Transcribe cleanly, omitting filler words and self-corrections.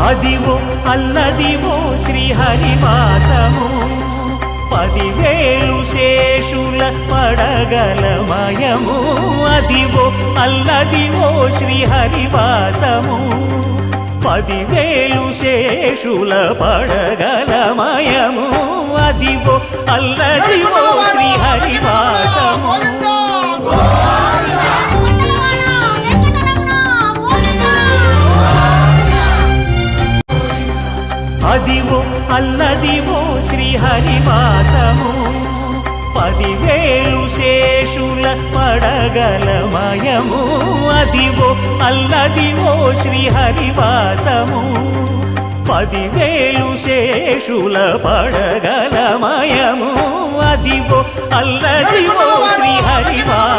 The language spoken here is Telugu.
అదివో అల్లదివో శ్రీహరివాసము 10,000 శేషుల పడగలమయము అదివో అల్లదివో శ్రీహరివాసము 10,000 శేషుల పడగలమయము అదివో అల్లదివో శ్రీహరివాసము అదివో అల్లదివో శ్రీహరివాసము 10,000 శేషుల పడగలమయము అదివో అల్లదివో శ్రీహరివాసము 10,000 శేషుల పడగలమయము అదివో అల్లదివో శ్రీహరివాసము